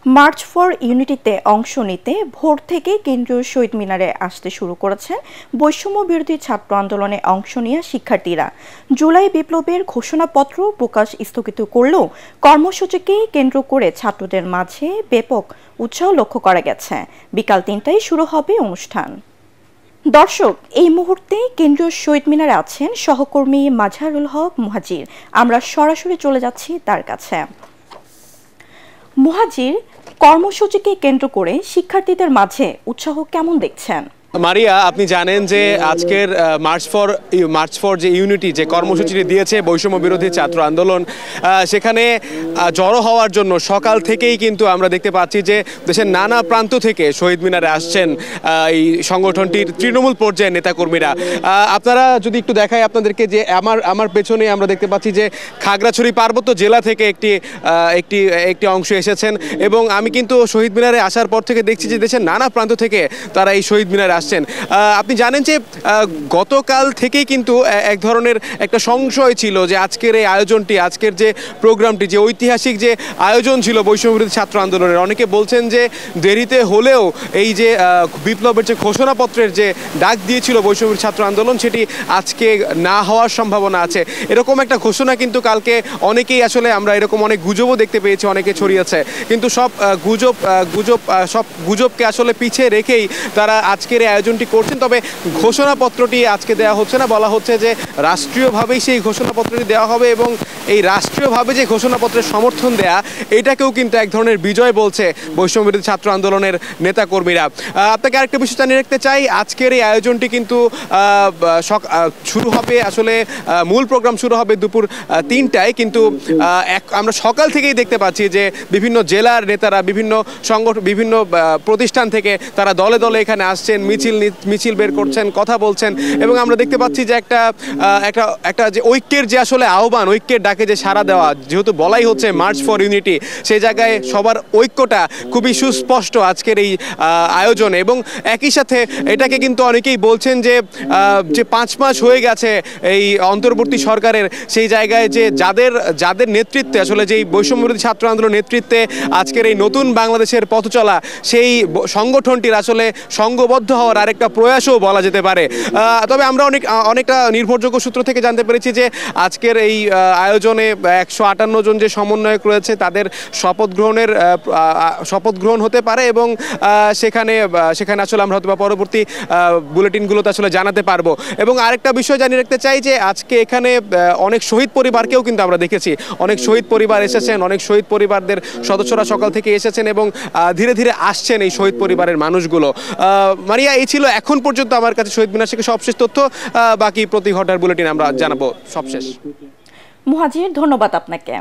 March for ইউনিটিতে অংশ নিতে ভোর থেকে কেন্দ্রীয় শহীদ মিনারে আসতে শুরু করেছেন বৈষম্য বিরোধী ছাত্র আন্দোলনে অংশ নেওয়া শিক্ষার্থীরা। জুলাই বিপ্লবের ঘোষণাপত্র প্রকাশ স্থগিত করলেও কর্মসূচিকে কেন্দ্র করে ছাত্রদের মাঝে ব্যাপক উৎসাহ লক্ষ্য করা গেছে। বিকাল ৩টায় শুরু হবে অনুষ্ঠান। দর্শক, এই মুহূর্তে কেন্দ্রীয় শহীদ মিনারে আছেন সহকর্মী মাজহারুল হক মুহাজির। আমরা সরাসরি চলে যাচ্ছি তার কাছে। মুহাজির, কর্মসূচিকে কেন্দ্র করে শিক্ষার্থীদের মাঝে উৎসাহ কেমন দেখছেন? মারিয়া, আপনি জানেন যে আজকের মার্চ ফর যে ইউনিটি যে কর্মসূচিটি দিয়েছে বৈষম্য বিরোধী ছাত্র আন্দোলন, সেখানে জড়ো হওয়ার জন্য সকাল থেকেই কিন্তু আমরা দেখতে পাচ্ছি যে দেশের নানা প্রান্ত থেকে শহীদ মিনারে আসছেন এই সংগঠনটির তৃণমূল পর্যায়ের নেতাকর্মীরা। আপনারা যদি একটু দেখায় আপনাদেরকে, যে আমার পেছনে আমরা দেখতে পাচ্ছি যে খাগড়াছড়ি পার্বত্য জেলা থেকে একটি অংশ এসেছেন, এবং আমি কিন্তু শহীদ মিনারে আসার পর থেকে দেখছি যে দেশের নানা প্রান্ত থেকে তারা এই শহীদ মিনারে আসছেন। আপনি জানেন যে গতকাল থেকেই কিন্তু এক ধরনের একটা সংশয় ছিল যে আজকের এই আয়োজনটি, আজকের যে প্রোগ্রামটি, যে ঐতিহাসিক যে আয়োজন ছিল বৈষম্য বিরোধী ছাত্র আন্দোলনের, অনেকে বলছেন যে দেরিতে হলেও এই যে বিপ্লবের যে ঘোষণাপত্রের যে ডাক দিয়েছিল বৈষম্য বিরোধী ছাত্র আন্দোলন, সেটি আজকে না হওয়ার সম্ভাবনা আছে। এরকম একটা ঘোষণা কিন্তু কালকে অনেকেই, আসলে আমরা এরকম অনেক গুজবও দেখতে পেয়েছি, অনেকে ছড়িয়েছে, কিন্তু সব গুজবকে আসলে পিছিয়ে রেখেই তারা আজকের এই আয়োজনটি করছেন। তবে ঘোষণাপত্রটি আজকে দেওয়া হচ্ছে না, বলা হচ্ছে যে রাষ্ট্রীয়ভাবেই সেই ঘোষণাপত্রটি দেওয়া হবে, এবং এই রাষ্ট্রীয়ভাবে যে ঘোষণাপত্রের সমর্থন দেয়া, এটাকেও কিন্তু এক ধরনের বিজয় বলছে বৈষম্য বিরোধী ছাত্র আন্দোলনের নেতাকর্মীরা। আপনাকে আরেকটা বিষয় জানিয়ে রাখতে চাই, আজকের এই আয়োজনটি কিন্তু শুরু হবে, আসলে মূল প্রোগ্রাম শুরু হবে দুপুর ৩টায়, কিন্তু আমরা সকাল থেকেই দেখতে পাচ্ছি যে বিভিন্ন জেলার নেতারা, বিভিন্ন প্রতিষ্ঠান থেকে তারা দলে দলে এখানে আসছেন, মিছিল বের করছেন, কথা বলছেন, এবং আমরা দেখতে পাচ্ছি যে একটা যে ঐক্যের যে আসলে আহ্বান, ঐক্যের ডাকে যে সাড়া দেওয়া, যেহেতু বলাই হচ্ছে মার্চ ফর ইউনিটি, সেই জায়গায় সবার ঐক্যটা খুবই সুস্পষ্ট আজকের এই আয়োজনে। এবং একই সাথে এটাকে কিন্তু অনেকেই বলছেন যে ৫ মাস হয়ে গেছে এই অন্তর্বর্তী সরকারের, সেই জায়গায় যে যাদের নেতৃত্বে, আসলে যেই বৈষম্য বিরোধী ছাত্র আন্দোলনের নেতৃত্বে আজকের এই নতুন বাংলাদেশের পথ চলা, সেই সংগঠনটির আসলে সংঘবদ্ধ হওয়ার আরেকটা প্রয়াসও বলা যেতে পারে। তবে আমরা অনেকটা নির্ভরযোগ্য সূত্র থেকে জানতে পেরেছি যে আজকের এই আয়োজনে ১৫৮ জন যে সমন্বয়ক রয়েছে তাদের শপথ গ্রহণ হতে পারে, এবং সেখানে আসলে আমরা হয়তো পরবর্তী বুলেটিনগুলোতে আসলে জানাতে পারবো। এবং আরেকটা বিষয় জানিয়ে রাখতে চাই যে আজকে এখানে অনেক শহীদ পরিবারকেও কিন্তু আমরা দেখেছি, অনেক শহীদ পরিবার এসেছেন, অনেক শহীদ পরিবারদের সদস্যরা সকাল থেকে এসেছেন, এবং ধীরে ধীরে আসছেন এই শহীদ পরিবারের মানুষগুলো। মারিয়া, এই ছিল এখন পর্যন্ত আমার কাছে শহীদ মিনার থেকে সবশেষ তথ্য। বাকি প্রতি ঘন্টার বুলেটিন আমরা জানাবো সবশেষ। মুহাজির, ধন্যবাদ আপনাকে।